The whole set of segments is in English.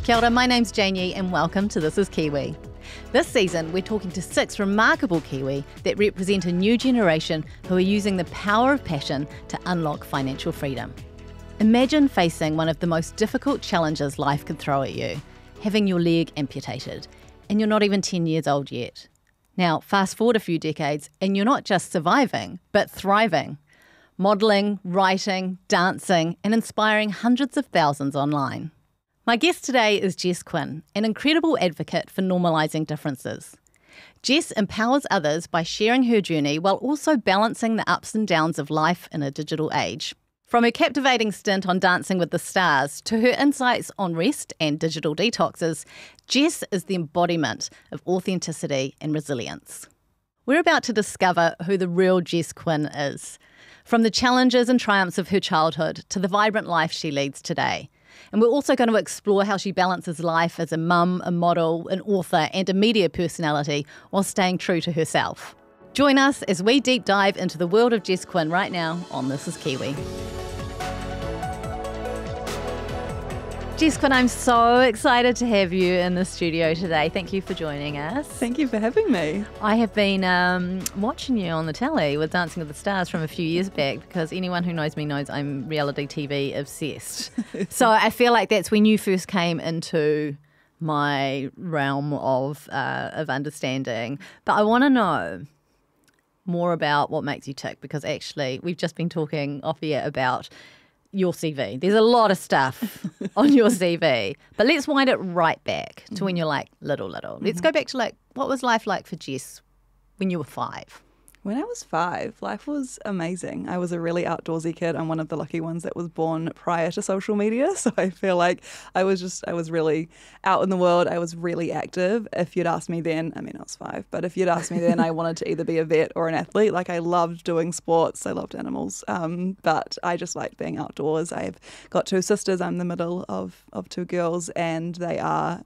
Kia ora, my name's Janie and welcome to This is Kiwi. This season, we're talking to 6 remarkable Kiwi that represent a new generation who are using the power of passion to unlock financial freedom. Imagine facing one of the most difficult challenges life could throw at you, having your leg amputated, and you're not even 10 years old yet. Now, fast forward a few decades, and you're not just surviving, but thriving. Modelling, writing, dancing, and inspiring hundreds of thousands online. My guest today is Jess Quinn, an incredible advocate for normalising differences. Jess empowers others by sharing her journey while also balancing the ups and downs of life in a digital age. From her captivating stint on Dancing with the Stars to her insights on rest and digital detoxes, Jess is the embodiment of authenticity and resilience. We're about to discover who the real Jess Quinn is, from the challenges and triumphs of her childhood to the vibrant life she leads today. And we're also going to explore how she balances life as a mum, a model, an author, and a media personality while staying true to herself. Join us as we deep dive into the world of Jess Quinn right now on This is Kiwi. Jess Quinn, I'm so excited to have you in the studio today. Thank you for joining us. Thank you for having me. I have been watching you on the telly with Dancing with the Stars from a few years back because anyone who knows me knows I'm reality TV obsessed. So I feel like that's when you first came into my realm of understanding. But I want to know more about what makes you tick because actually we've just been talking off air about your CV. There's a lot of stuff on your CV, but let's wind it right back to when you're like little. Let's go back to like, what was life like for Jess when you were 5? When I was 5, life was amazing. I was a really outdoorsy kid. I'm one of the lucky ones that was born prior to social media. So I feel like I was really out in the world. I was really active. If you'd asked me then, I was 5, but if you'd asked me then, I wanted to either be a vet or an athlete. Like I loved doing sports. I loved animals. But I just liked being outdoors. I've got 2 sisters. I'm the middle of 2 girls and they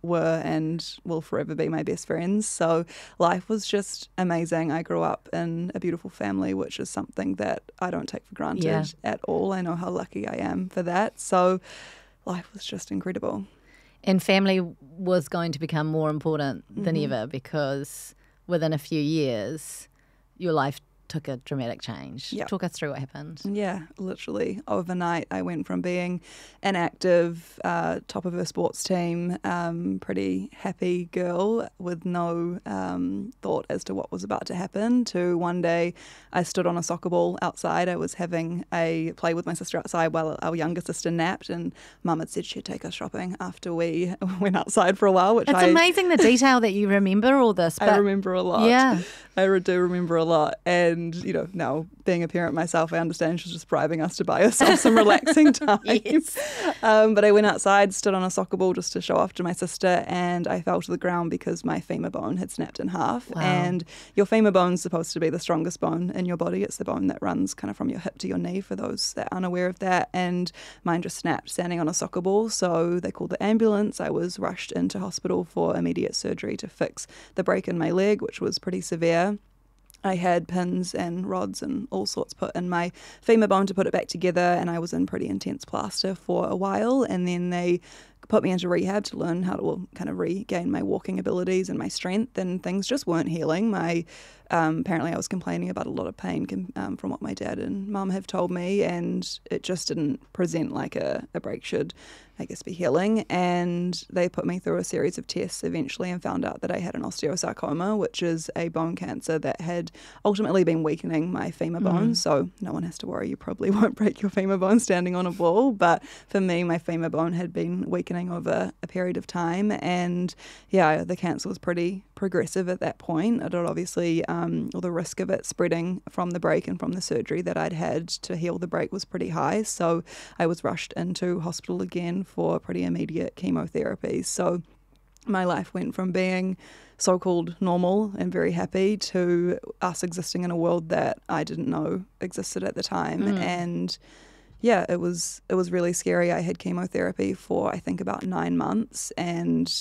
were and will forever be my best friends. So life was just amazing. I grew up in a beautiful family, which is something that I don't take for granted at all. I know how lucky I am for that. So life was just incredible. And family was going to become more important than ever because within a few years, your life took a dramatic change. Yep. Talk us through what happened. Yeah, literally overnight I went from being an active, top of her sports team, pretty happy girl with no thought as to what was about to happen to one day I stood on a soccer ball outside. I was having a play with my sister outside while our younger sister napped and Mum had said she'd take us shopping after we went outside for a while. It's amazing the detail that you remember all this. But I remember a lot. Yeah. I do remember a lot. And, now being a parent myself, I understand she was just bribing us to buy herself some relaxing time. Yes. But I went outside, stood on a soccer ball just to show off to my sister, and I fell to the ground because my femur bone had snapped in half. Wow. And your femur bone's supposed to be the strongest bone in your body. It's the bone that runs kind of from your hip to your knee, for those that aren't aware of that. And mine just snapped standing on a soccer ball. So they called the ambulance. I was rushed into hospital for immediate surgery to fix the break in my leg, which was pretty severe. I had pins and rods and all sorts put in my femur bone to put it back together, and I was in pretty intense plaster for a while, and then they put me into rehab to learn how to kind of regain my walking abilities and my strength, and things just weren't healing. Apparently I was complaining about a lot of pain from what my dad and mum have told me, and it just didn't present like a break should, I guess, be healing. And they put me through a series of tests eventually and found out that I had an osteosarcoma, which is a bone cancer that had ultimately been weakening my femur bone. So no one has to worry, you probably won't break your femur bone standing on a ball. But for me, my femur bone had been weakening over a period of time. And yeah, the cancer was pretty progressive at that point. It had obviously, or the risk of it spreading from the break and from the surgery that I'd had to heal the break was pretty high. So I was rushed into hospital again for pretty immediate chemotherapy. So my life went from being so-called normal and very happy to us existing in a world that I didn't know existed at the time. And yeah, it was really scary. I had chemotherapy for I think about 9 months, and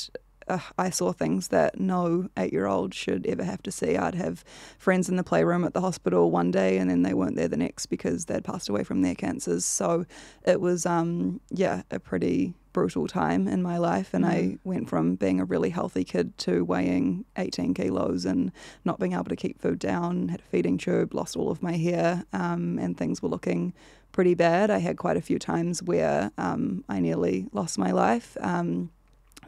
I saw things that no 8-year-old should ever have to see. I'd have friends in the playroom at the hospital one day and then they weren't there the next because they'd passed away from their cancers. So it was, a pretty brutal time in my life. And I went from being a really healthy kid to weighing 18 kilos and not being able to keep food down, had a feeding tube, lost all of my hair, and things were looking pretty bad. I had quite a few times where I nearly lost my life.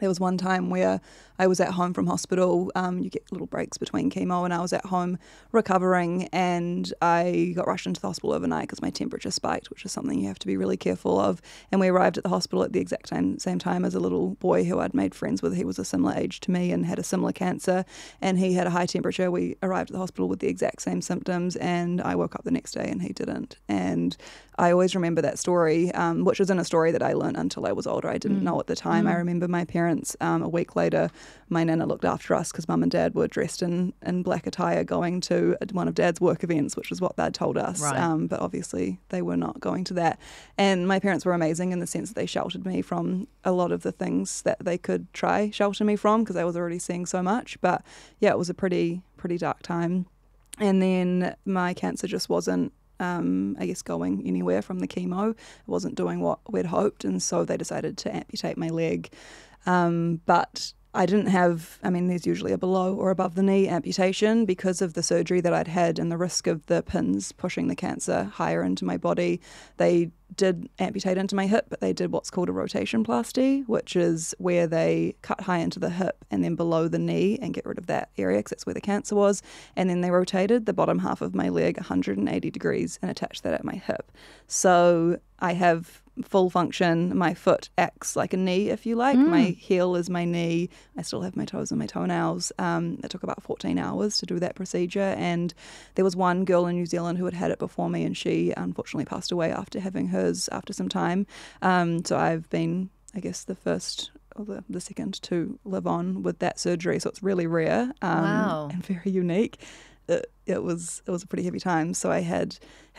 There was one time where I was at home from hospital. You get little breaks between chemo, and I was at home recovering, and I got rushed into the hospital overnight because my temperature spiked, which is something you have to be really careful of. And we arrived at the hospital at the exact same time as a little boy who I'd made friends with. He was a similar age to me and had a similar cancer, and he had a high temperature. We arrived at the hospital with the exact same symptoms, and I woke up the next day and he didn't. And I always remember that story, which isn't a story that I learned until I was older. I didn't know at the time. I remember my parents, a week later, my nana looked after us because mum and dad were dressed in black attire going to one of dad's work events, which is what they'd told us. Right. But obviously they were not going to that. And my parents were amazing in the sense that they sheltered me from a lot of the things that they could try shelter me from because I was already seeing so much. But yeah, it was a pretty dark time. And then my cancer just wasn't going anywhere from the chemo. It wasn't doing what we'd hoped, and so they decided to amputate my leg. But I didn't have, there's usually a below or above the knee amputation because of the surgery that I'd had and the risk of the pins pushing the cancer higher into my body. They did amputate into my hip, but they did what's called a rotation plasty, which is where they cut high into the hip and then below the knee and get rid of that area because that's where the cancer was. And then they rotated the bottom half of my leg 180 degrees and attached that at my hip. So I have full function. My foot acts like a knee, if you like. My heel is my knee. I still have my toes and my toenails. It took about 14 hours to do that procedure. And there was one girl in New Zealand who had it before me, and she unfortunately passed away after having hers after some time. So I've been, I guess, the first or the second to live on with that surgery. So it's really rare and very unique. It was a pretty heavy time. So I had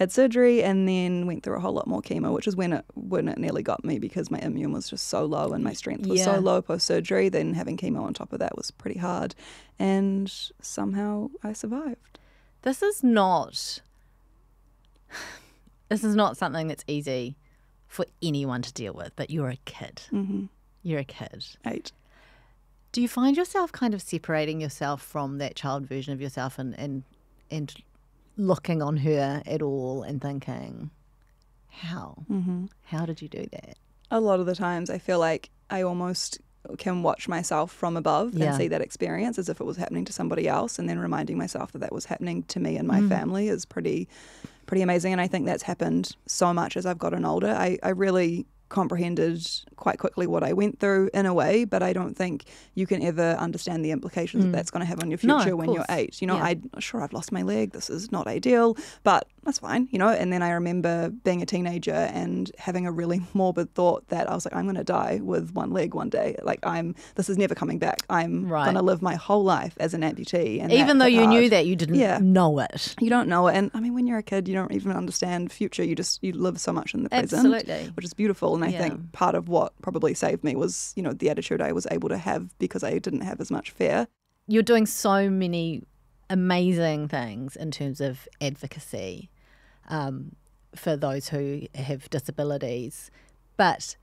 surgery and then went through a whole lot more chemo, which is when it nearly got me because my immune was just so low and my strength was so low post-surgery. Then having chemo on top of that was pretty hard. And somehow I survived. This is not something that's easy for anyone to deal with, but you're a kid. Mm-hmm. You're a kid. 8. Do you find yourself kind of separating yourself from that child version of yourself and looking on her at all and thinking, how? Mm-hmm. How did you do that? A lot of the times I feel like I almost can watch myself from above and see that experience as if it was happening to somebody else, and then reminding myself that was happening to me and my family is pretty amazing. And I think that's happened so much as I've gotten older. I really comprehended quite quickly what I went through in a way, but I don't think you can ever understand the implications that that's going to have on your future when you're 8. I've lost my leg. This is not ideal, but that's fine, And then I remember being a teenager and having a really morbid thought that I was like, I'm going to die with one leg one day. Like this is never coming back. I'm going to live my whole life as an amputee. And even though you knew that, you didn't know it. You don't know it. And when you're a kid, you don't even understand future. You live so much in the present, absolutely, which is beautiful. And I think part of what probably saved me was, the attitude I was able to have because I didn't have as much fear. You're doing so many amazing things in terms of advocacy for those who have disabilities. But,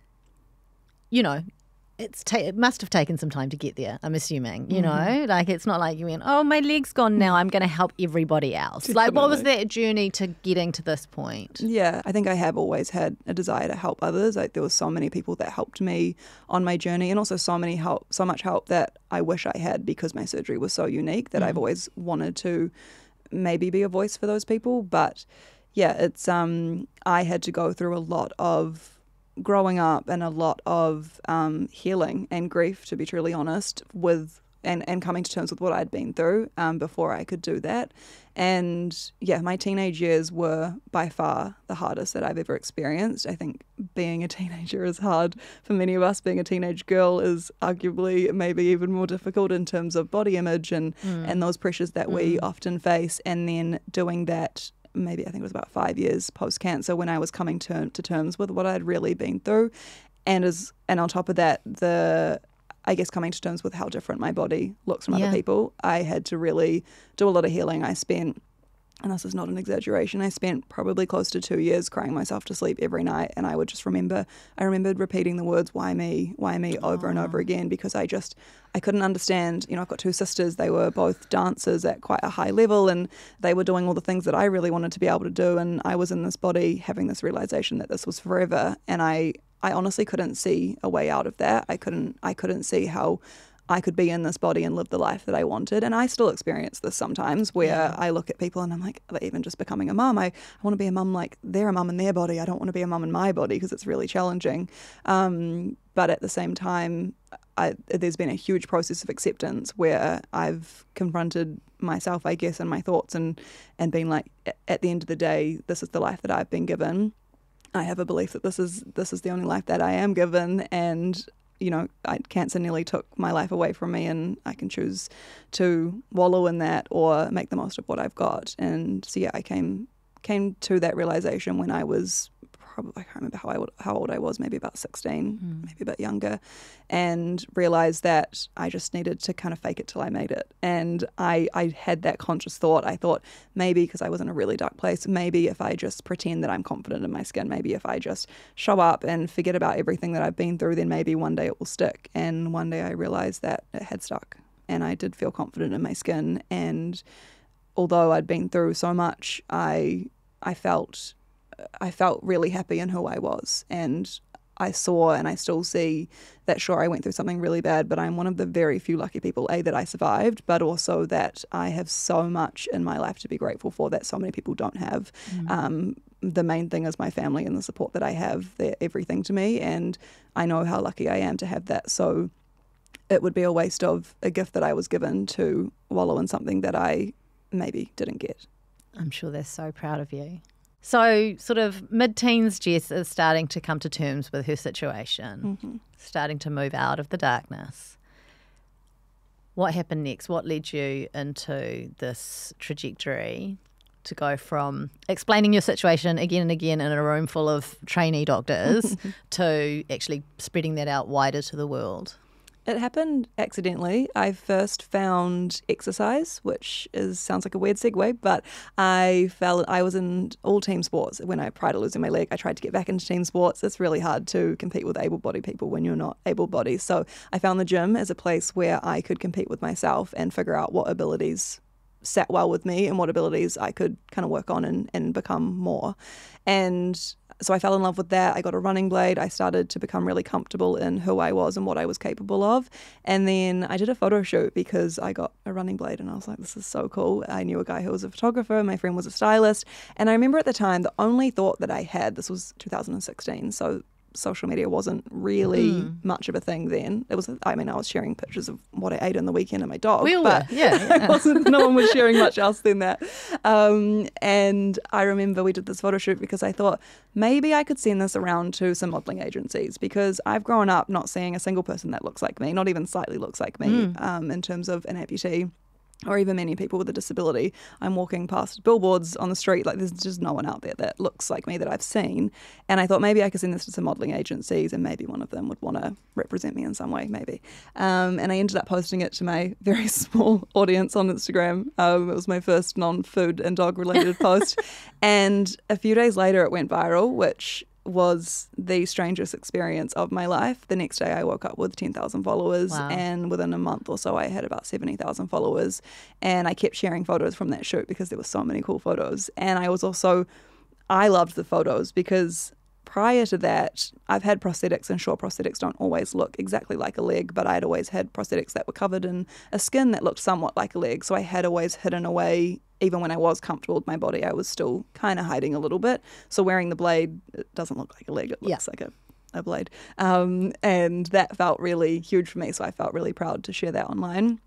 it must have taken some time to get there, I'm assuming, like it's not like you went, oh, my leg's gone now, I'm going to help everybody else. Definitely. Like, what was that journey to getting to this point? Yeah, I think I have always had a desire to help others. Like there was so many people that helped me on my journey, and also so much help that I wish I had because my surgery was so unique that I've always wanted to maybe be a voice for those people. But yeah, it's I had to go through a lot of growing up and a lot of healing and grief, to be truly honest, with and coming to terms with what I'd been through before I could do that. And yeah, my teenage years were by far the hardest that I've ever experienced. I think being a teenager is hard for many of us. Being a teenage girl is arguably maybe even more difficult in terms of body image and those pressures that we often face. And then doing that, maybe I think it was about 5 years post-cancer when I was coming to terms with what I'd really been through. And on top of that, I guess, coming to terms with how different my body looks from Yeah. other people, I had to really do a lot of healing. I spent, and this is not an exaggeration, I spent probably close to 2 years crying myself to sleep every night. And I would just I remembered repeating the words, why me, over and over again, because I couldn't understand. I've got two sisters. They were both dancers at quite a high level, and they were doing all the things that I really wanted to be able to do. And I was in this body having this realization that this was forever. And I honestly couldn't see a way out of that. I couldn't see how I could be in this body and live the life that I wanted. And I still experience this sometimes where I look at people and I'm like, even just becoming a mum, I want to be a mum like they're a mum in their body. I don't want to be a mum in my body because it's really challenging. But at the same time, there's been a huge process of acceptance where I've confronted myself, I guess, and my thoughts and been like, at the end of the day, this is the life that I've been given. I have a belief that this is the only life that I am given, and cancer nearly took my life away from me, and I can choose to wallow in that or make the most of what I've got. And so, I came to that realization when I was I can't remember how old I was, maybe about 16, maybe a bit younger, and realized that I just needed to kind of fake it till I made it. And I had that conscious thought. I thought maybe because I was in a really dark place, maybe if I just pretend that I'm confident in my skin, maybe if I just show up and forget about everything that I've been through, then maybe one day it will stick. And one day I realized that it had stuck, and I did feel confident in my skin. And although I'd been through so much, I felt really happy in who I was. And I saw, and I still see, that sure, I went through something really bad, but I'm one of the very few lucky people, that I survived, but also that I have so much in my life to be grateful for that so many people don't have. The main thing is my family and the support that I have. They're everything to me, and I know how lucky I am to have that. So it would be a waste of a gift that I was given to wallow in something that I maybe didn't get. I'm sure they're so proud of you. So sort of mid-teens, Jess is starting to come to terms with her situation, starting to move out of the darkness. What happened next? What led you into this trajectory to go from explaining your situation again and again in a room full of trainee doctors to actually spreading that out wider to the world? It happened accidentally. I first found exercise, which sounds like a weird segue, but I was in all team sports. Prior to losing my leg, I tried to get back into team sports. It's really hard to compete with able-bodied people when you're not able-bodied. So I found the gym as a place where I could compete with myself and figure out what abilities sat well with me and what abilities I could kind of work on and become more. And so I fell in love with that. I got a running blade. I started to become really comfortable in who I was and what I was capable of. And then I did a photo shoot because I got a running blade and I was like, this is so cool. I knew a guy who was a photographer. My friend was a stylist. And I remember at the time, the only thought that I had, this was 2016, so social media wasn't really much of a thing then. I was sharing pictures of what I ate in the weekend and my dog. We all were, yeah. No one was sharing much else than that. And I remember we did this photo shoot because I thought maybe I could send this around to some modelling agencies, because I've grown up not seeing a single person that looks like me, not even slightly looks like me, in terms of an amputee or even many people with a disability. I'm walking past billboards on the street, like there's just no one out there that looks like me that I've seen. And I thought maybe I could send this to some modelling agencies and maybe one of them would want to represent me in some way, maybe. And I ended up posting it to my very small audience on Instagram. It was my first non-food and dog related post. And a few days later it went viral, which was the strangest experience of my life. The next day I woke up with 10,000 followers. Wow. And within a month or so I had about 70,000 followers, and I kept sharing photos from that shoot because there were so many cool photos. And I loved the photos because prior to that, I've had prosthetics, and sure, prosthetics don't always look exactly like a leg, but I'd always had prosthetics that were covered in a skin that looked somewhat like a leg. So I had always hidden away, even when I was comfortable with my body, I was still kind of hiding a little bit. So wearing the blade, it doesn't look like a leg, it looks like a blade. And that felt really huge for me. So I felt really proud to share that online.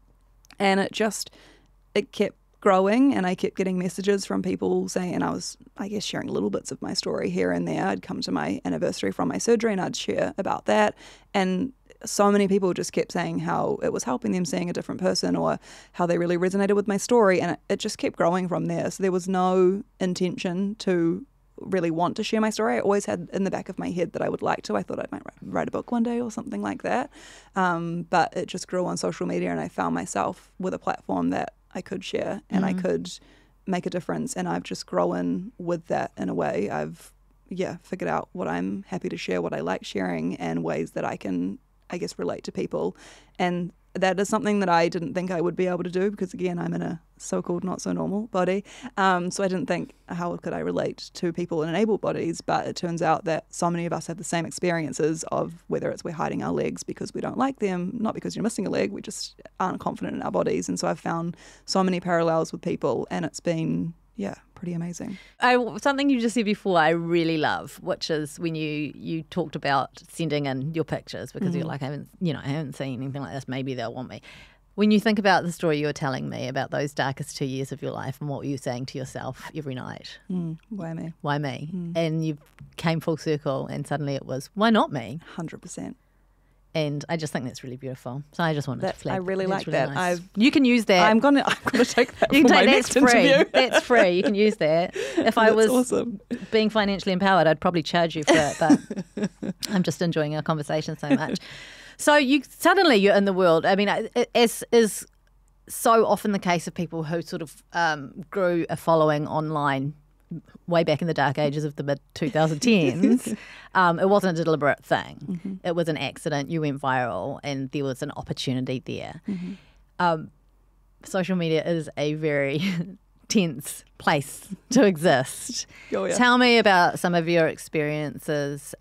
And it kept growing, and I kept getting messages from people saying, and I was, I guess, sharing little bits of my story here and there. I'd come to my anniversary from my surgery and I'd share about that. And so many people just kept saying how it was helping them seeing a different person, or how they really resonated with my story. And it just kept growing from there. So there was no intention to really want to share my story. I always had in the back of my head that I would like to. I thought I might write a book one day or something like that. But it just grew on social media, and I found myself with a platform that I could share and I could make a difference. And I've just grown with that in a way. I've figured out what I'm happy to share, what I like sharing, and ways that I can, I guess, relate to people. And that is something that I didn't think I would be able to do because, again, I'm in a so-called not so normal body. So I didn't think, how could I relate to people in able bodies? But it turns out that so many of us have the same experiences of whether it's we're hiding our legs because we don't like them, not because you're missing a leg, we just aren't confident in our bodies. And so I've found so many parallels with people, and it's been, pretty amazing. Something you just said before I really love, which is when you talked about sending in your pictures because you're like, I haven't seen anything like this. Maybe they'll want me. When you think about the story you were telling me about those darkest 2 years of your life and what were you saying to yourself every night? Why me? Why me? And you came full circle and suddenly it was, why not me? 100%. And I just think that's really beautiful. So I just wanted to flag. I really like that. Nice. You can use that. I'm gonna take that for my next interview. That's free. You can use that. If I was being financially empowered, I'd probably charge you for it. But I'm just enjoying our conversation so much. So you're in the world. I mean, as is so often the case of people who sort of grew a following online way back in the dark ages of the mid-2010s, it wasn't a deliberate thing. It was an accident. You went viral and there was an opportunity there. Social media is a very tense place to exist. Tell me about some of your experiences,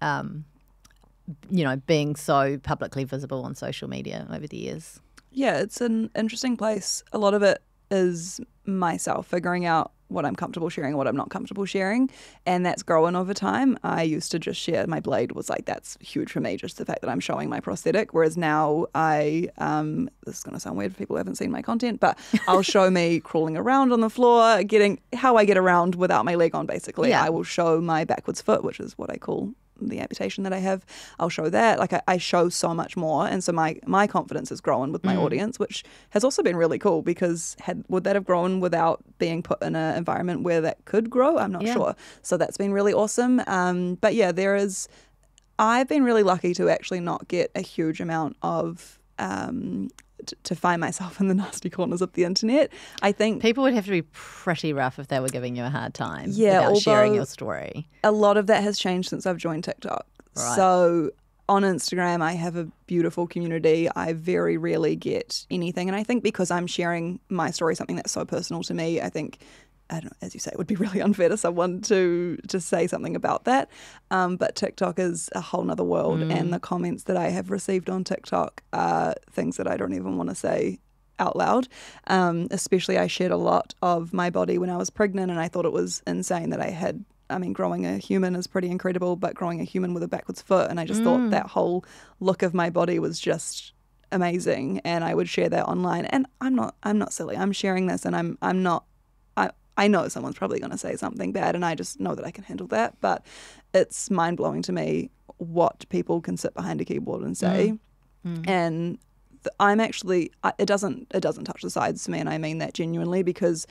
being so publicly visible on social media over the years. Yeah, it's an interesting place. A lot of it is myself figuring out what I'm comfortable sharing, what I'm not comfortable sharing, and that's grown over time. I used to just share my blade was like, that's huge for me, just the fact that I'm showing my prosthetic, whereas now this is going to sound weird for people who haven't seen my content, but I'll show me crawling around on the floor, getting how I get around without my leg on, basically. I will show my backwards foot, which is what I call the amputation that I have. I'll show that. Like I show so much more, and so my confidence has grown with my audience, which has also been really cool because would that have grown without being put in an environment where that could grow? I'm not sure. So that's been really awesome. But yeah, I've been really lucky to actually not get a huge amount of to find myself in the nasty corners of the internet. I think people would have to be pretty rough if they were giving you a hard time about sharing your story. A lot of that has changed since I've joined TikTok. Right. So on Instagram, I have a beautiful community. I very rarely get anything. And I think because I'm sharing my story, something that's so personal to me, I think, I don't know, as you say, it would be really unfair to someone to say something about that. But TikTok is a whole nother world. And the comments that I have received on TikTok are things that I don't even want to say out loud. Especially I shared a lot of my body when I was pregnant, and I thought it was insane that growing a human is pretty incredible, but growing a human with a backwards foot. And I just thought that whole look of my body was just amazing. And I would share that online. And I'm not silly. I'm sharing this, and I'm not. I know someone's probably going to say something bad, and I just know that I can handle that. But it's mind-blowing to me what people can sit behind a keyboard and say. And I'm actually, it doesn't touch the sides to me, and I mean that genuinely, because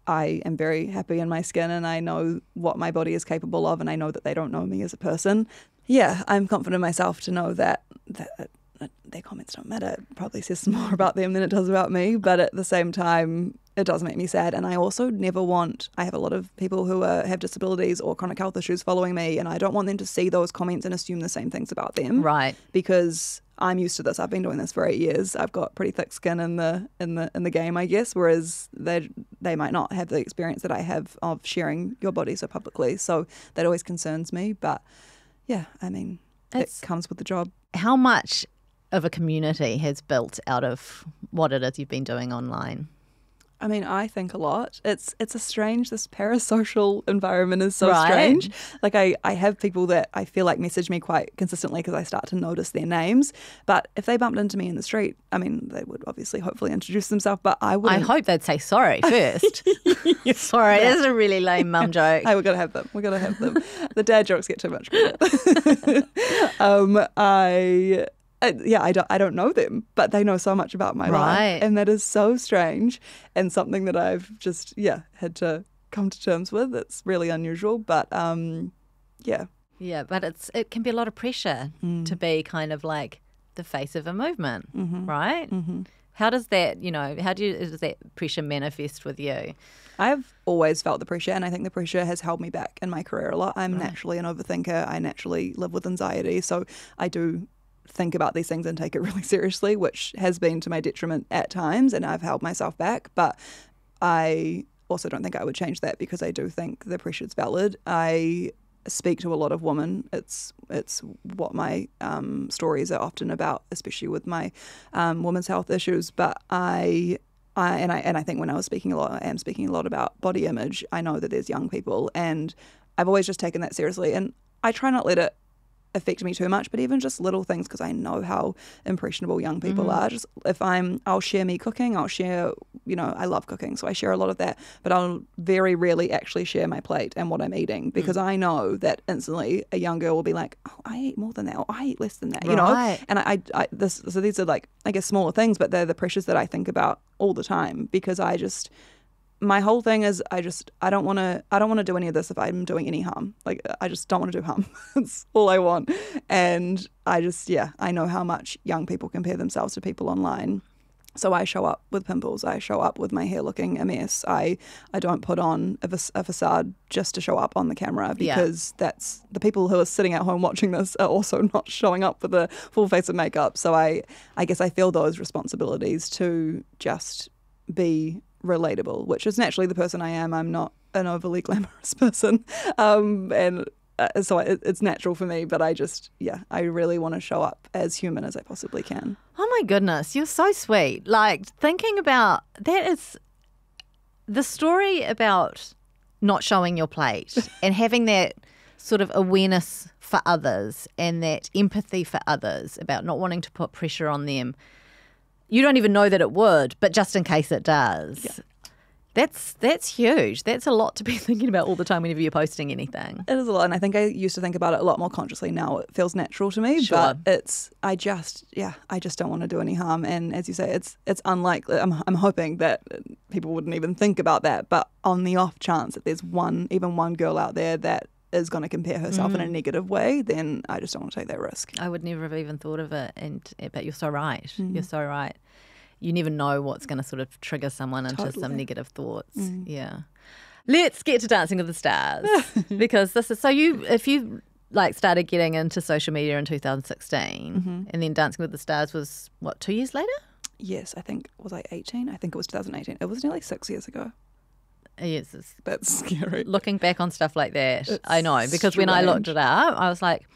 I am very happy in my skin, and I know what my body is capable of, and I know that they don't know me as a person. Yeah, I'm confident in myself to know that their comments don't matter. It probably says more about them than it does about me, but at the same time, it does make me sad. And I also I have a lot of people who have disabilities or chronic health issues following me, and I don't want them to see those comments and assume the same things about them. Right. Because I'm used to this. I've been doing this for 8 years. I've got pretty thick skin in the game, I guess, whereas they might not have the experience that I have of sharing your body so publicly. So that always concerns me. But yeah, I mean, it comes with the job. How much of a community has built out of what it is you've been doing online? I mean, I think a lot. It's this parasocial environment is so strange. Like I have people that I feel like message me quite consistently because I start to notice their names. But if they bumped into me in the street, I mean, they would obviously hopefully introduce themselves, but I wouldn't. I hope they'd say sorry first. Sorry, this is a really lame mum joke. Hey, we're going to have them. The dad jokes get too much credit. I don't know them, but they know so much about my life, and that is so strange, and something that I've just had to come to terms with. It's really unusual, but yeah. Yeah, but it can be a lot of pressure to be kind of like the face of a movement, right? Mm-hmm. How does that, does that pressure manifest with you? I've always felt the pressure, and I think the pressure has held me back in my career a lot. I'm naturally an overthinker. I naturally live with anxiety, so I do think about these things and take it really seriously, which has been to my detriment at times, and I've held myself back. But I also don't think I would change that because I do think the pressure is valid. I speak to a lot of women. It's what my stories are often about, especially with my women's health issues. But I think when I am speaking a lot about body image. I know that there's young people, and I've always just taken that seriously. And I try not to let it affect me too much, but even just little things, because I know how impressionable young people are. Just I'll share me cooking, I'll share, I love cooking, so I share a lot of that, but I'll very rarely actually share my plate and what I'm eating, because I know that instantly a young girl will be like, oh, I eat more than that, or I eat less than that, And so these are like, I guess, smaller things, but they're the pressures that I think about all the time, because my whole thing is I don't want to do any of this if I'm doing any harm. Like, I just don't want to do harm. That's all I want. And I know how much young people compare themselves to people online. So I show up with pimples. I show up with my hair looking a mess. I don't put on a facade just to show up on the camera, because that's the people who are sitting at home watching this are also not showing up with a full face of makeup. So I guess I feel those responsibilities to just be relatable, which is naturally the person I am. I'm not an overly glamorous person, so it's natural for me, but I really want to show up as human as I possibly can. Oh my goodness, you're so sweet. Like, thinking about that is the story about not showing your plate and having that sort of awareness for others and that empathy for others about not wanting to put pressure on them. You don't even know that it would, but just in case it does. Yeah. That's huge. That's a lot to be thinking about all the time whenever you're posting anything. It is a lot, and I think I used to think about it a lot more consciously. Now it feels natural to me, but I just don't want to do any harm. And as you say, it's unlikely. I'm hoping that people wouldn't even think about that, but on the off chance that there's even one girl out there that is going to compare herself in a negative way, then I just don't want to take that risk. I would never have even thought of it, but you're so right. You're so right. You never know what's going to sort of trigger someone into some negative thoughts. Yeah. Let's get to Dancing with the Stars, because this is if you started getting into social media in 2016, and then Dancing with the Stars was what, 2 years later? Yes, I think was I 18? I think it was 2018. It was nearly 6 years ago. Yes, that's scary. Looking back on stuff like that, I know, because strange. when I looked it up, I was like,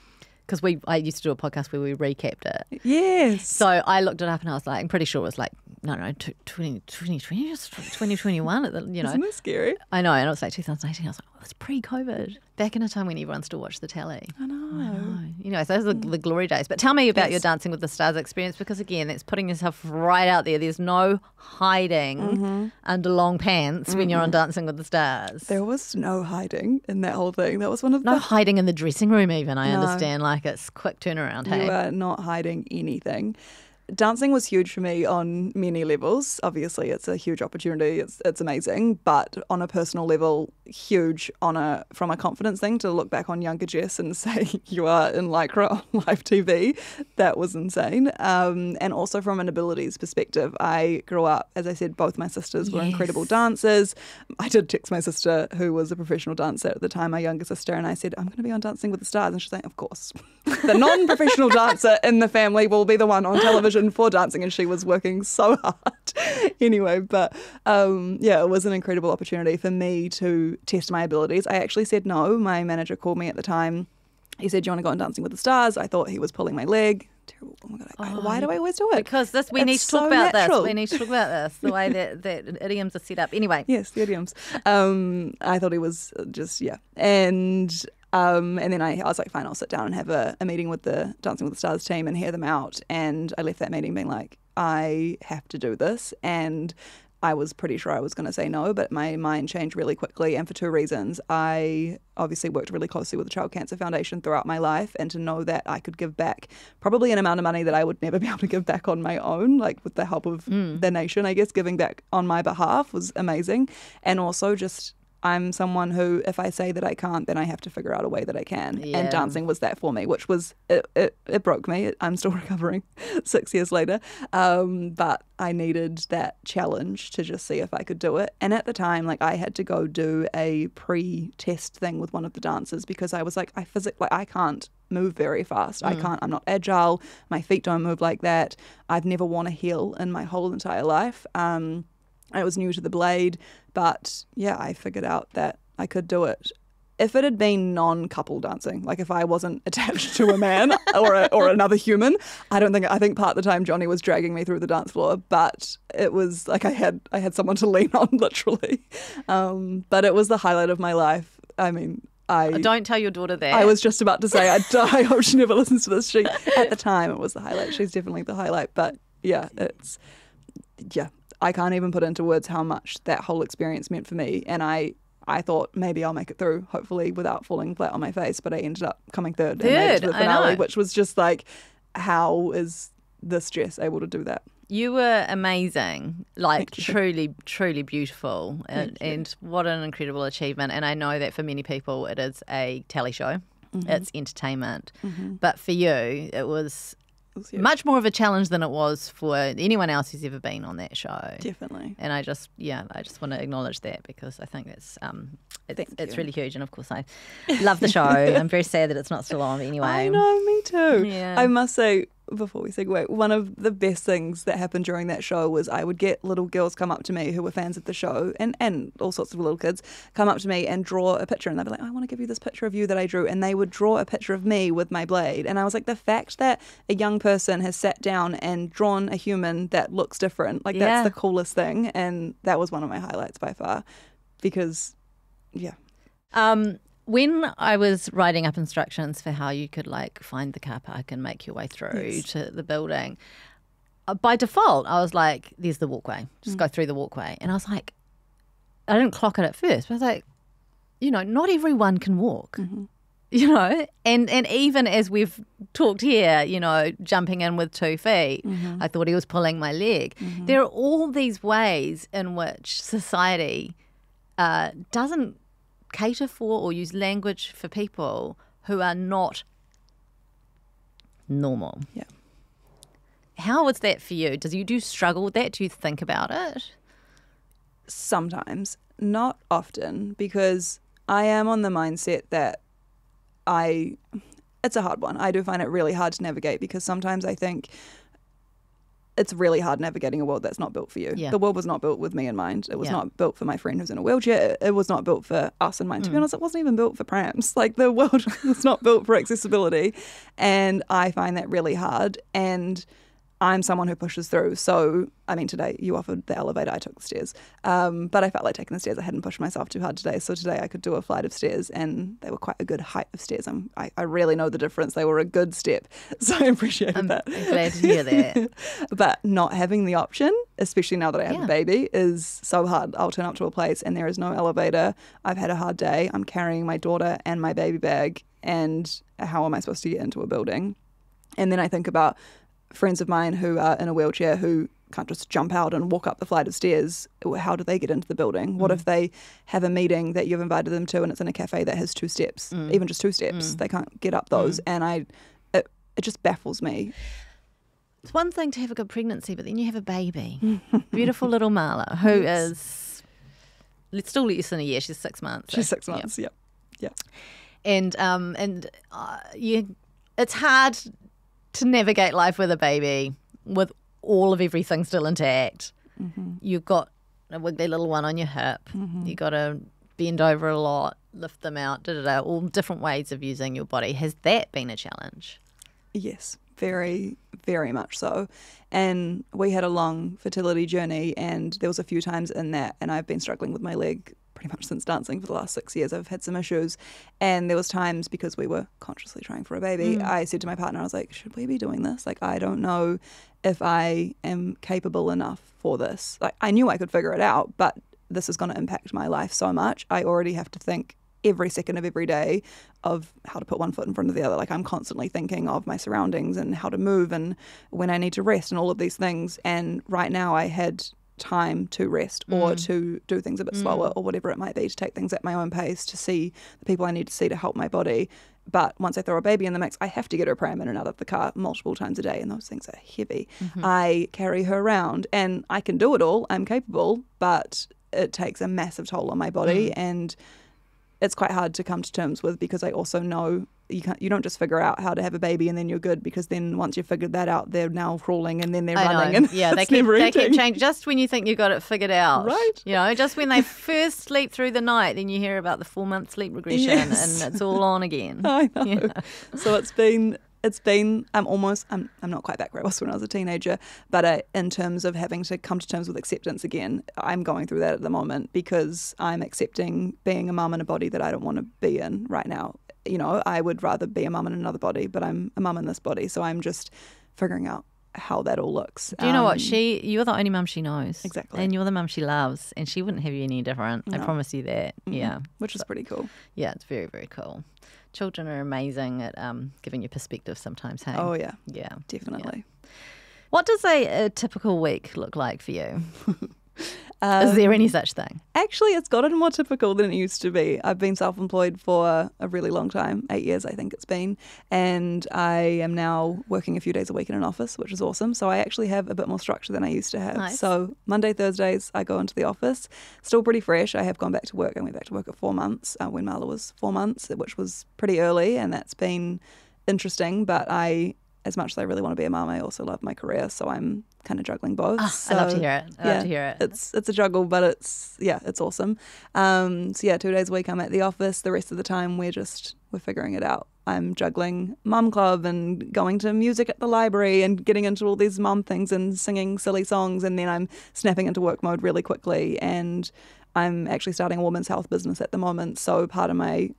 because I used to do a podcast where we recapped it. Yes. So I looked it up and I was like, I'm pretty sure it was like, 2020, 2021. Isn't that scary? I know, and it was like 2018. I was like, oh, it's pre-COVID. Back in a time when everyone still watched the telly. I know. So those are the glory days. But tell me about your Dancing with the Stars experience, because again, that's putting yourself right out there. There's no hiding under long pants when you're on Dancing with the Stars. There was no hiding in that whole thing. That was one of no hiding in the dressing room even. I understand, like, it's quick turnaround. Hey, you are not hiding anything. Dancing was huge for me on many levels. Obviously, it's a huge opportunity. It's amazing, but on a personal level, huge from a confidence thing, to look back on younger Jess and say you are in Lycra on live TV. That was insane. And also from an abilities perspective, I grew up, as I said, both my sisters were incredible dancers. I did text my sister, who was a professional dancer at the time, my younger sister, and I said, I'm going to be on Dancing with the Stars. And she's like, of course. The non-professional dancer in the family will be the one on television for dancing, and she was working so hard anyway. But it was an incredible opportunity for me to test my abilities. I actually said no. My manager called me at the time. He said, do you want to go on Dancing with the Stars? I thought he was pulling my leg. Terrible. Oh my God. Why do I always do it? Because we need to talk about this. We need to talk about this, the way that idioms are set up. Anyway. Yes, the idioms. I thought he was just, And then I was like, fine, I'll sit down and have a meeting with the Dancing with the Stars team and hear them out. And I left that meeting being like, I have to do this. And I was pretty sure I was going to say no, but my mind changed really quickly, and for two reasons. I obviously worked really closely with the Child Cancer Foundation throughout my life, and to know that I could give back probably an amount of money that I would never be able to give back on my own, like with the help of the nation, I guess, giving back on my behalf was amazing. And also just I'm someone who, if I say that I can't, then I have to figure out a way that I can. Yeah. And dancing was that for me, which was, it broke me. I'm still recovering 6 years later. But I needed that challenge to just see if I could do it. And at the time, like, I had to go do a pre-test thing with one of the dancers because I was like, I can't move very fast. I'm not agile. My feet don't move like that. I've never worn a heel in my whole entire life. I was new to the blade, but yeah, I figured out that I could do it. If it had been non-couple dancing, like if I wasn't attached to a man or another human, I think part of the time Johnny was dragging me through the dance floor, but it was like I had someone to lean on, literally. But it was the highlight of my life. I mean, don't tell your daughter that. I was just about to say, I hope she never listens to this. At the time, it was the highlight. She's definitely the highlight. But yeah, I can't even put into words how much that whole experience meant for me. And I thought maybe I'll make it through, hopefully, without falling flat on my face. But I ended up coming third and made it to the finale, which was just like, how is this Jess able to do that? You were amazing, like truly, truly beautiful, and what an incredible achievement. And I know that for many people it is a tally show, it's entertainment. But for you, it was much more of a challenge than it was for anyone else who's ever been on that show. Definitely. And I just want to acknowledge that because I think that's it's really huge. And of course, I love the show. I'm very sad that it's not still on, but anyway. I know, me too. Yeah. I must say, before we segue, one of the best things that happened during that show was I would get little girls come up to me who were fans of the show, and all sorts of little kids come up to me and draw a picture, and they'd be like, I want to give you this picture of you that I drew, and they would draw a picture of me with my blade. And I was like, the fact that a young person has sat down and drawn a human that looks different, like that's the coolest thing. And that was one of my highlights by far, because when I was writing up instructions for how you could like find the car park and make your way through to the building, by default I was like, there's the walkway, just go through the walkway. And I was like, I didn't clock it at first, but I was like, not everyone can walk. And even as we've talked here, jumping in with 2 feet, I thought he was pulling my leg. There are all these ways in which society doesn't cater for or use language for people who are not normal. Yeah. How was that for you? Do you struggle with that? Do you think about it? Sometimes, not often, because I am on the mindset that it's a hard one. I do find it really hard to navigate because sometimes I think it's really hard navigating a world that's not built for you. Yeah. The world was not built with me in mind. It was not built for my friend who's in a wheelchair. It was not built for us in mind. To be honest, it wasn't even built for prams. Like, the world was not built for accessibility. And I find that really hard. And I'm someone who pushes through. So, I mean, today you offered the elevator, I took the stairs. But I felt like taking the stairs. I hadn't pushed myself too hard today. So today I could do a flight of stairs, and they were quite a good height of stairs. I really know the difference. They were a good step. So I appreciated that. I'm glad to hear that. But not having the option, especially now that I have a baby, is so hard. I'll turn up to a place and there is no elevator. I've had a hard day. I'm carrying my daughter and my baby bag. And how am I supposed to get into a building? And then I think about friends of mine who are in a wheelchair who can't just jump out and walk up the flight of stairs. How do they get into the building? What if they have a meeting that you've invited them to and it's in a cafe that has 2 steps, even just 2 steps? They can't get up those. And it just baffles me. It's one thing to have a good pregnancy, but then you have a baby. Beautiful little Marla, who is still less than a year. She's 6 months. She's 6 months, yeah. And it's hard to navigate life with a baby with all of everything still intact. You've got a wiggly little one on your hip. You've got to bend over a lot, lift them out, all different ways of using your body. Has that been a challenge? Yes, very, very much so. And we had a long fertility journey, and there was a few times in that, and I've been struggling with my leg pretty much since dancing for the last 6 years. I've had some issues, and there was times, because we were consciously trying for a baby, I said to my partner, I was like, should we be doing this? Like, I don't know if I am capable enough for this. Like, I knew I could figure it out, but this is going to impact my life so much. I already have to think every second of every day of how to put one foot in front of the other. Like, I'm constantly thinking of my surroundings and how to move and when I need to rest and all of these things. And right now I had time to rest or to do things a bit slower or whatever it might be, to take things at my own pace, to see the people I need to see to help my body. But once I throw a baby in the mix, I have to get her pram in and out of the car multiple times a day, and those things are heavy. I carry her around, and I can do it all. I'm capable, but it takes a massive toll on my body, and it's quite hard to come to terms with, because I also know you don't just figure out how to have a baby and then you're good, because then once you've figured that out, they're now crawling and then they're running. And they keep changing. Just when you think you got it figured out, right? Just when they first sleep through the night, then you hear about the 4-month sleep regression, and it's all on again. I know. So it's been I'm not quite back where I was when I was a teenager, but in terms of having to come to terms with acceptance again, I'm going through that at the moment, because I'm accepting being a mum in a body that I don't want to be in right now. I would rather be a mum in another body, but I'm a mum in this body, so I'm just figuring out how that all looks. Do you know what? You're the only mum she knows. Exactly. And you're the mum she loves, and she wouldn't have you any different. No. I promise you that. Yeah. Which is pretty cool. Yeah, it's very, very cool. Children are amazing at giving you perspective sometimes, hey? Oh, yeah. Yeah. Definitely. Yeah. What does a typical week look like for you? Is there any such thing? Actually, it's gotten more typical than it used to be. I've been self-employed for a really long time, 8 years I think it's been, and I am now working a few days a week in an office, which is awesome. So I actually have a bit more structure than I used to have. Nice. So Monday, Thursdays, I go into the office, still pretty fresh. I have gone back to work. I went back to work at 4 months when Marla was 4 months, which was pretty early, and that's been interesting. But as much as I really want to be a mum, I also love my career, so I'm kind of juggling both. I love to hear it. I love to hear it. It's a juggle, but it's awesome. 2 days a week I'm at the office. The rest of the time we're figuring it out. I'm juggling mum club and going to music at the library and getting into all these mum things and singing silly songs, and then I'm snapping into work mode really quickly. And I'm actually starting a women's health business at the moment, so part of my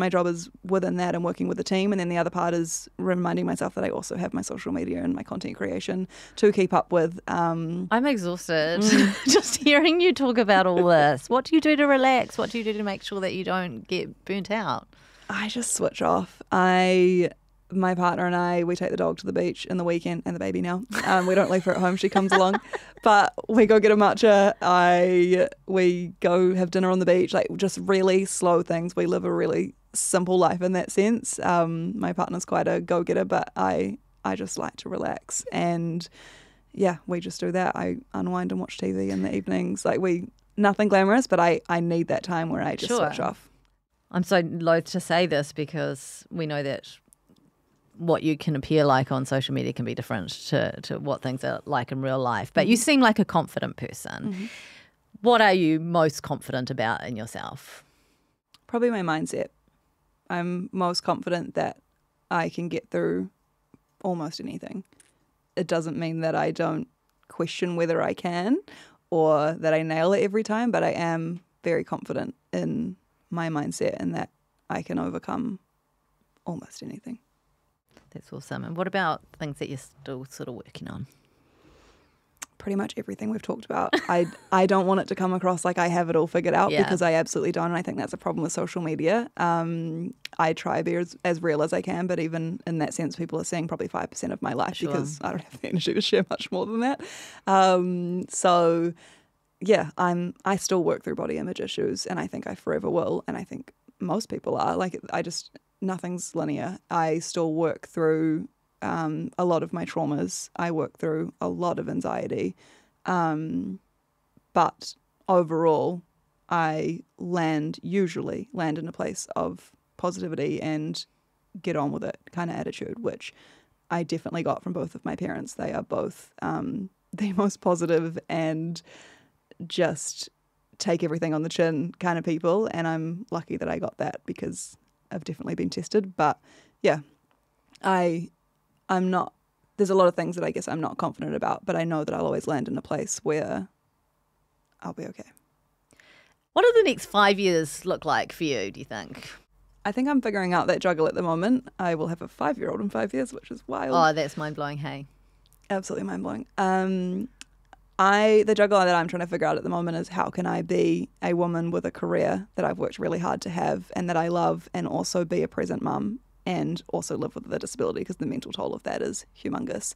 job is within that and working with the team, and then the other part is reminding myself that I also have my social media and my content creation to keep up with. I'm exhausted just hearing you talk about all this. What do you do to relax? What do you do to make sure that you don't get burnt out? I just switch off. My partner and I, we take the dog to the beach in the weekend, and the baby now. We don't leave her at home. She comes along. But we go get a matcha. We go have dinner on the beach, like just really slow things. We live a really simple life in that sense. My partner's quite a go-getter, but I just like to relax. And yeah, we just do that. I unwind and watch TV in the evenings. Nothing glamorous, but I need that time where I just switch off. I'm so loath to say this, because we know that what you can appear like on social media can be different to what things are like in real life. But you seem like a confident person. Mm-hmm. What are you most confident about in yourself? Probably my mindset. I'm most confident that I can get through almost anything. It doesn't mean that I don't question whether I can or that I nail it every time, but I am very confident in my mindset and that I can overcome almost anything. That's awesome. And what about things that you're still sort of working on? Pretty much everything we've talked about. I don't want it to come across like I have it all figured out, because I absolutely don't. And I think that's a problem with social media. I try to be as real as I can, but even in that sense, people are seeing probably 5% of my life because I don't have the energy to share much more than that. I still work through body image issues, and I think I forever will. And I think most people are. Nothing's linear. I still work through a lot of my traumas. I work through a lot of anxiety. But overall, I usually land in a place of positivity and get on with it kind of attitude, which I definitely got from both of my parents. They are both the most positive and just take everything on the chin kind of people. And I'm lucky that I got that, because I've definitely been tested. But yeah, I'm not, there's a lot of things that I guess I'm not confident about, but I know that I'll always land in a place where I'll be okay. What do the next 5 years look like for you, do you think? I think I'm figuring out that juggle at the moment. I will have a 5-year-old in 5 years, which is wild. Oh, that's mind-blowing, hey? Absolutely mind-blowing. The juggle that I'm trying to figure out at the moment is how can I be a woman with a career that I've worked really hard to have and that I love, and also be a present mum and also live with the disability, because the mental toll of that is humongous,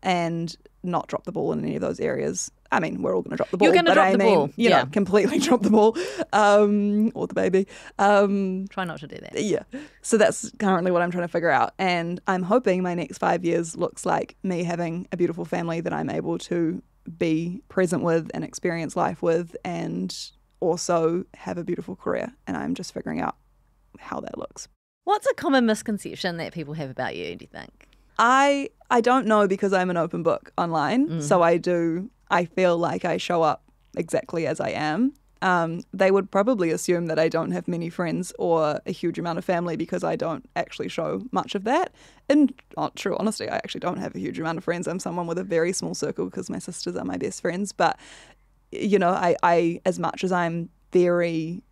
and not drop the ball in any of those areas. I mean, we're all going to drop the ball. You're going to drop the ball. You know, completely drop the ball, or the baby. Try not to do that. Yeah. So that's currently what I'm trying to figure out. And I'm hoping my next 5 years looks like me having a beautiful family that I'm able to be present with and experience life with, and also have a beautiful career. And I'm just figuring out how that looks. What's a common misconception that people have about you, do you think? I don't know, because I'm an open book online. So I feel like I show up exactly as I am. They would probably assume that I don't have many friends or a huge amount of family, because I don't actually show much of that. In true honesty, I actually don't have a huge amount of friends. I'm someone with a very small circle, because my sisters are my best friends. But, you know, I as much as I'm very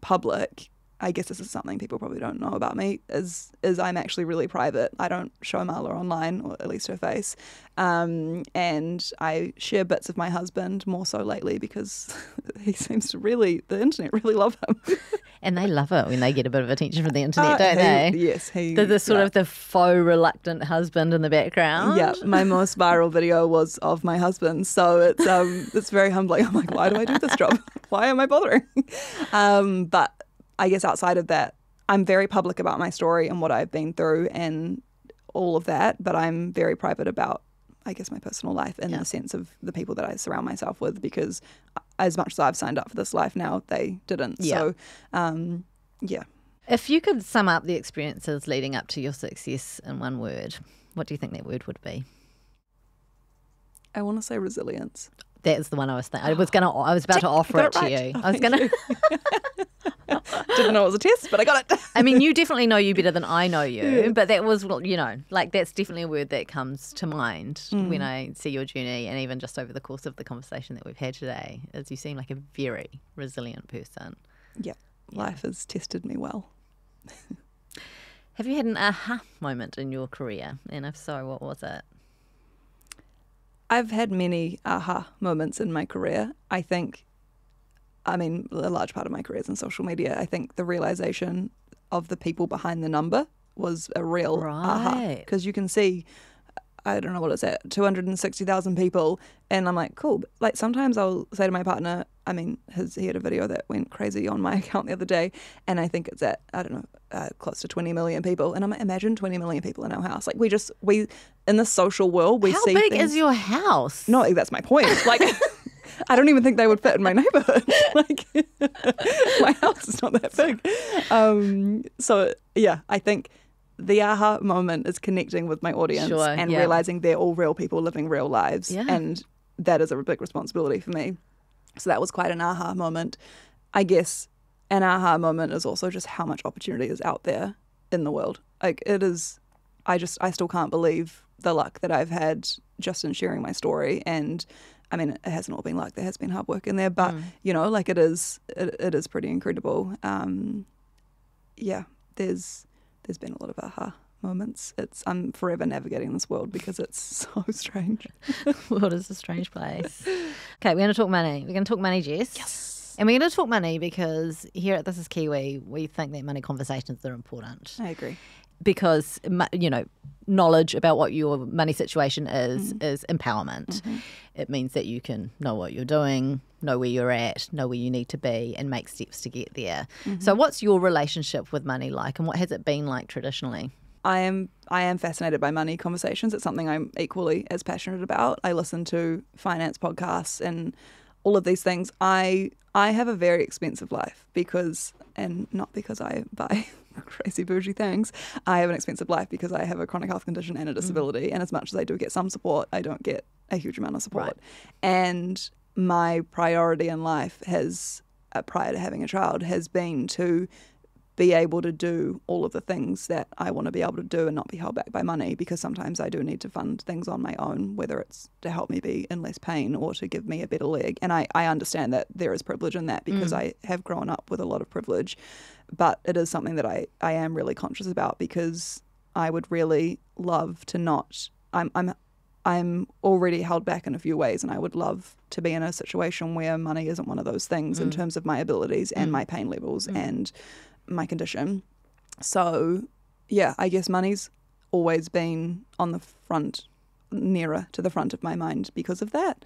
public, I guess this is something people probably don't know about me, is I'm actually really private. I don't show Marla online, or at least her face. And I share bits of my husband, more so lately, because he seems to the internet really love him. And they love it when they get a bit of attention from the internet, don't they? Yes. The sort of the faux reluctant husband in the background. Yeah, my most viral video was of my husband. So it's very humbling. I'm like, why do I do this job? Why am I bothering? But I guess outside of that, I'm very public about my story and what I've been through and all of that, but I'm very private about, I guess, my personal life in the sense of the people that I surround myself with, because as much as I've signed up for this life now, they didn't. Yeah. So, yeah. If you could sum up the experiences leading up to your success in one word, what do you think that word would be? I want to say resilience. That's the one I was thinking. I was about to offer it to you. I was going to. Didn't know it was a test, but I got it. I mean, you definitely know you better than I know you, but that was, you know, like that's definitely a word that comes to mind when I see your journey, and even just over the course of the conversation that we've had today, is you seem like a very resilient person. Yeah, life has tested me well. Have you had an aha moment in your career? And if so, what was it? I've had many aha moments in my career. I mean, a large part of my career is in social media. I think the realization of the people behind the number was a real aha. Because you can see, I don't know what it's at, 260,000 people. And I'm like, cool. Like sometimes I'll say to my partner, I mean, he had a video that went crazy on my account the other day. And I think it's at, I don't know, close to 20 million people. And I'm like, imagine 20 million people in our house. Like we in the social world, we see How big things. is your house? No, that's my point. Like, I don't even think they would fit in my neighborhood. Like, my house is not that big. So, yeah, I think the aha moment is connecting with my audience and realizing they're all real people living real lives. Yeah. And that is a big responsibility for me. So that was quite an aha moment. I guess an aha moment is also just how much opportunity is out there in the world. Like it is, I still can't believe the luck that I've had just in sharing my story. And I mean, it hasn't all been luck. There has been hard work in there, but you know, like it is pretty incredible. Yeah, there's been a lot of aha moments. I'm forever navigating this world because it's so strange. The world is a strange place. Okay, we're going to talk money. We're going to talk money, Jess. Yes. And we're going to talk money because here at This Is Kiwi, we think that money conversations are important. I agree. Because, you know, knowledge about what your money situation is empowerment. Mm-hmm. It means that you can know what you're doing, know where you're at, know where you need to be, and make steps to get there. Mm-hmm. So what's your relationship with money like, and what has it been like traditionally? I am fascinated by money conversations. It's something I'm equally as passionate about. I listen to finance podcasts and all of these things. I have a very expensive life and not because I buy crazy bougie things. I have an expensive life because I have a chronic health condition and a disability. And as much as I do get some support, I don't get a huge amount of support. Right. And my priority in life has, prior to having a child, has been to be able to do all of the things that I want to be able to do and not be held back by money, because sometimes I do need to fund things on my own, whether it's to help me be in less pain or to give me a better leg. And I understand that there is privilege in that because I have grown up with a lot of privilege, but it is something that I am really conscious about, because I would really love to not, I'm already held back in a few ways, and I would love to be in a situation where money isn't one of those things in terms of my abilities and my pain levels and my condition. So yeah, I guess money's always been on the front, nearer to the front of my mind because of that.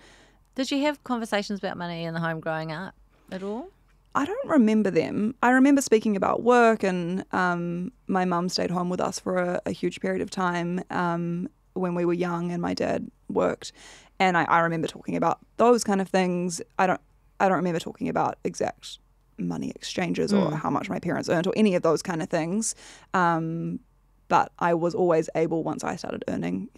Did you have conversations about money in the home growing up at all? I don't remember them. I remember speaking about work, and my mum stayed home with us for a huge period of time when we were young, and my dad worked. And I remember talking about those kind of things. I don't remember talking about exact money exchanges or how much my parents earned or any of those kind of things. But I was always able, once I started earning,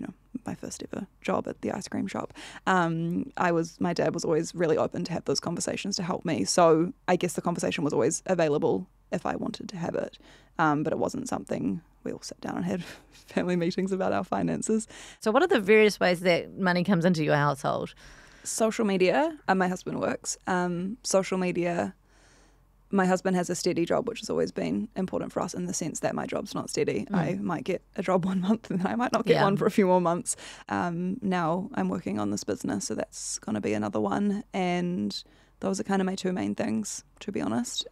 my first ever job at the ice cream shop, my dad was always really open to have those conversations to help me. So I guess the conversation was always available if I wanted to have it. But it wasn't something we all sat down and had family meetings about our finances. So what are the various ways that money comes into your household? Social media. My husband works. Social media. My husband has a steady job, which has always been important for us in the sense that my job's not steady. I might get a job 1 month and then I might not get one for a few more months. Now I'm working on this business, so that's going to be another one. And those are kind of my two main things, to be honest,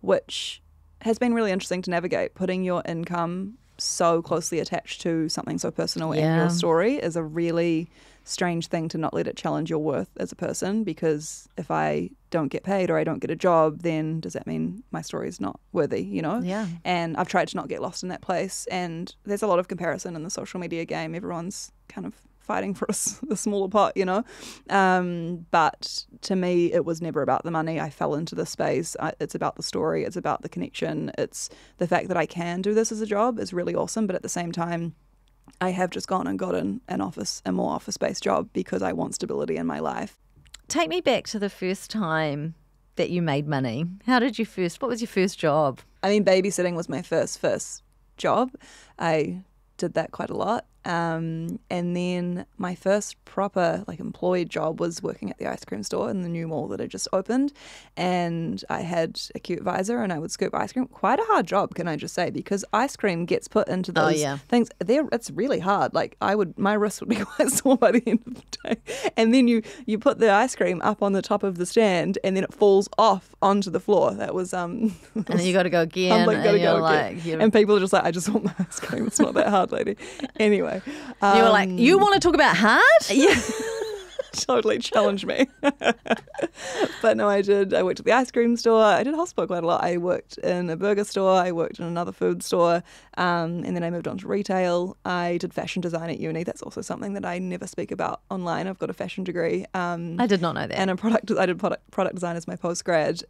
which has been really interesting to navigate. Putting your income so closely attached to something so personal in your story is a really strange thing to not let it challenge your worth as a person, because if I don't get paid or I don't get a job, then does that mean my story is not worthy, Yeah. And I've tried to not get lost in that place, and there's a lot of comparison in the social media game. Everyone's kind of fighting for a smaller pot, but to me it was never about the money. I fell into this space. It's about the story, it's about the connection, it's the fact that I can do this as a job is really awesome, but at the same time I have just gone and gotten a more office-based job because I want stability in my life. Take me back to the first time that you made money. What was your first job? I mean, babysitting was my first job. I did that quite a lot. And then my first proper employed job was working at the ice cream store in the new mall that had just opened, and I had a cute visor and I would scoop ice cream. Quite a hard job, can I just say, because ice cream gets put into those things. It's really hard. My wrist would be quite sore by the end of the day. And then you put the ice cream up on the top of the stand and then it falls off onto the floor. That was and then you got to go again. And people are just like, I just want my ice cream. It's not that hard, lady. Anyway. You were like, you want to talk about hard? Yeah. Totally challenged me. But no, I did. I worked at the ice cream store. I did hospo quite a lot. I worked in a burger store. I worked in another food store. And then I moved on to retail. I did fashion design at uni. That's also something that I never speak about online. I've got a fashion degree. I did not know that. And I did product design as my postgrad.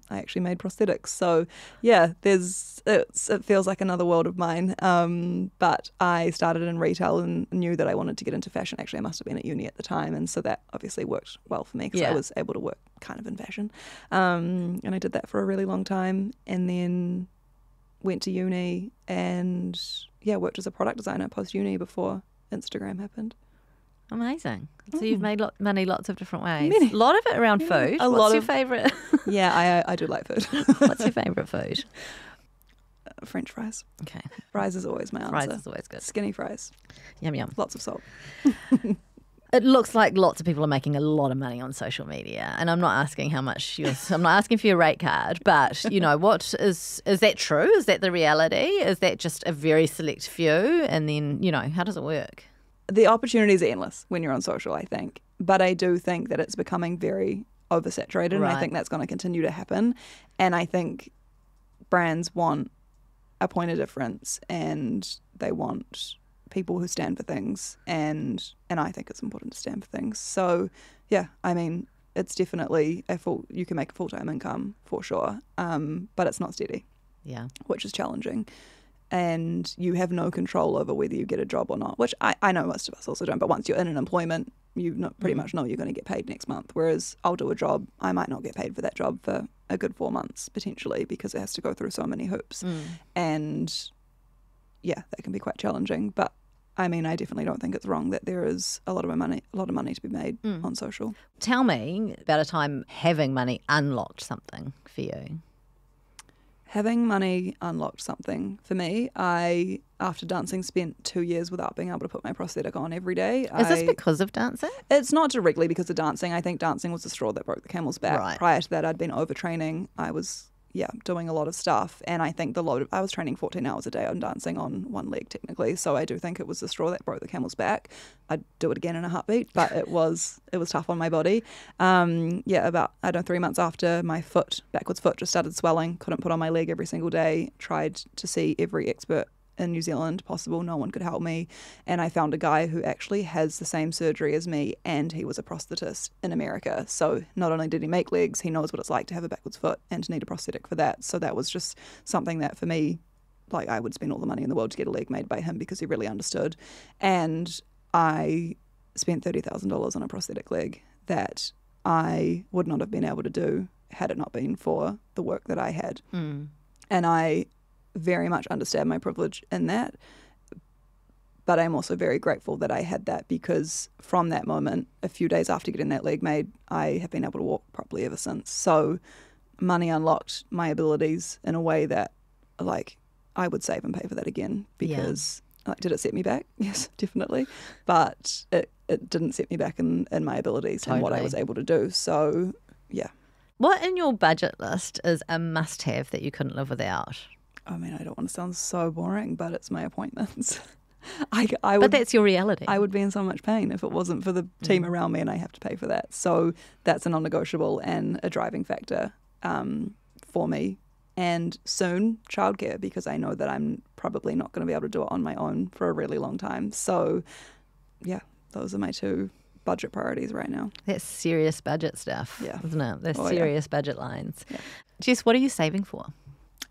I actually made prosthetics. So yeah, it feels like another world of mine. But I started in retail and knew that I wanted to get into fashion. Actually, I must have been at uni at the time. And so that obviously worked well for me because I was able to work kind of in fashion. And I did that for a really long time, and then went to uni and worked as a product designer post-uni before Instagram happened. Amazing. So you've made money lots of different ways. Many. A lot of it around food. What's your favourite? Yeah, I do like food. What's your favourite food? French fries. Okay. Fries is always my answer. Fries is always good. Skinny fries. Yum, yum. Lots of salt. It looks like lots of people are making a lot of money on social media, and I'm not asking how much I'm not asking for your rate card, but what is that true? Is that the reality? Is that just a very select few? And then, how does it work? The opportunities are endless when you're on social, I think, but I do think that it's becoming very oversaturated, and I think that's going to continue to happen. And I think brands want a point of difference, and they want people who stand for things, and I think it's important to stand for things. So yeah, I mean, it's definitely you can make a full-time income for sure, but it's not steady, which is challenging, and you have no control over whether you get a job or not, which I know most of us also don't. But once you're in an employment, you pretty much know you're going to get paid next month, whereas I'll do a job, I might not get paid for that job for a good 4 months potentially, because it has to go through so many hoops. And yeah, that can be quite challenging. But I mean, I definitely don't think it's wrong that there is a lot of money to be made on social. Tell me about a time having money unlocked something for you. Having money unlocked something for me. I, after dancing, spent 2 years without being able to put my prosthetic on every day. Is this because of dancing? It's not directly because of dancing. I think dancing was the straw that broke the camel's back. Right. Prior to that, I'd been overtraining. I was doing a lot of stuff. And I think I was training 14 hours a day on dancing on one leg technically. So I do think it was the straw that broke the camel's back. I'd do it again in a heartbeat, but it was tough on my body. About 3 months after, my backwards foot just started swelling. Couldn't put on my leg every single day. Tried to see every expert in New Zealand possible. No one could help me. And I found a guy who actually has the same surgery as me, and he was a prosthetist in America. So not only did he make legs, he knows what it's like to have a backwards foot and to need a prosthetic for that. So that was just something that for me, like, I would spend all the money in the world to get a leg made by him because he really understood. And I spent $30,000 on a prosthetic leg that I would not have been able to do had it not been for the work that I had. And I very much understand my privilege in that, but I'm also very grateful that I had that, because from that moment, a few days after getting that leg made, I have been able to walk properly ever since. So money unlocked my abilities in a way that, like, I would save and pay for that again, because like, did it set me back? Yes, definitely, but it didn't set me back in my abilities and what I was able to do. So yeah. What in your budget list is a must-have that you couldn't live without? I mean, I don't want to sound so boring, but it's my appointments. But that's your reality. I would be in so much pain if it wasn't for the team around me, and I have to pay for that. So that's a non-negotiable and a driving factor for me. And soon, childcare, because I know that I'm probably not going to be able to do it on my own for a really long time. So yeah, those are my two budget priorities right now. That's serious budget stuff, isn't it? That's serious budget lines. Yeah. Jess, what are you saving for?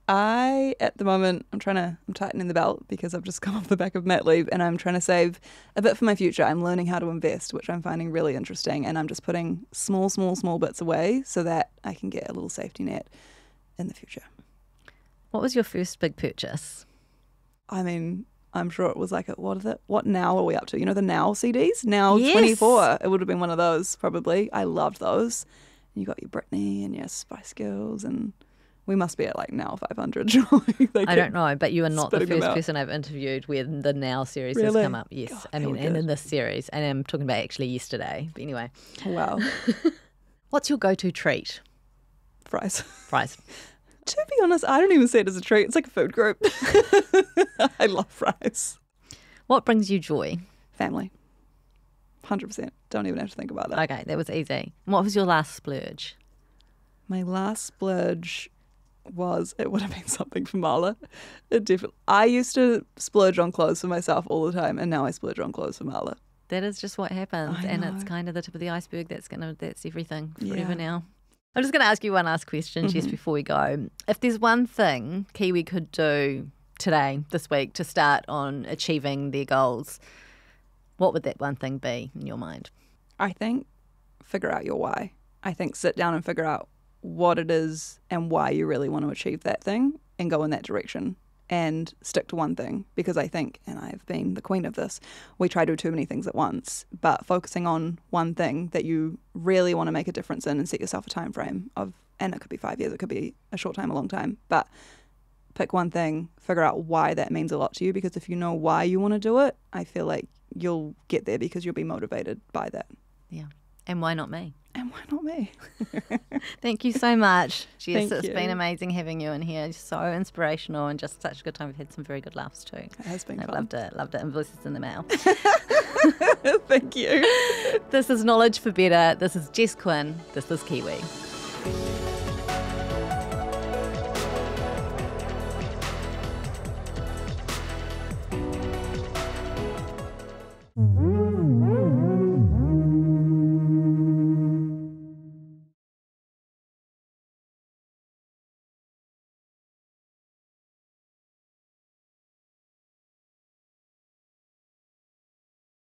At the moment, I'm tightening the belt because I've just come off the back of mat leave, and I'm trying to save a bit for my future. I'm learning how to invest, which I'm finding really interesting, and I'm just putting small bits away so that I can get a little safety net in the future. What was your first big purchase? I mean, I'm sure it was like, what Now are we up to? You know, the Now CDs? Now 24. It would have been one of those, probably. I loved those. You got your Britney and your Spice Girls, and we must be at like Now 500. I don't know, but you are not the first person I've interviewed where the Now series has come up. Yes, God, and in this series. And I'm talking about actually yesterday. But anyway. Wow. What's your go-to treat? Fries. To be honest, I don't even see it as a treat. It's like a food group. I love fries. What brings you joy? Family. 100%. Don't even have to think about that. Okay, that was easy. What was your last splurge? My last splurge it would have been something for Marla. I used to splurge on clothes for myself all the time, and now I splurge on clothes for Marla. That is just what happens, and it's kind of the tip of the iceberg. That's everything forever now. I'm just going to ask you one last question just before we go. If there's one thing Kiwi could do today, this week, to start on achieving their goals, what would that one thing be in your mind? I think figure out your why. I think sit down and figure out what it is and why you really want to achieve that thing, and go in that direction and stick to one thing. Because I think, and I've been the queen of this, we try to do too many things at once, but focusing on one thing that you really want to make a difference in, and set yourself a time frame of, and it could be 5 years, it could be a short time, a long time, but pick one thing, figure out why that means a lot to you, because if you know why you want to do it, I feel like you'll get there because you'll be motivated by that. Yeah. And why not me? And why not me? Thank you so much, Jess. It's been amazing having you in here. So inspirational, and just such a good time. We've had some very good laughs too. It has been fun. Loved it. Invoices in the mail. Thank you. This is Knowledge for Better. This is Jess Quinn. This is Kiwi.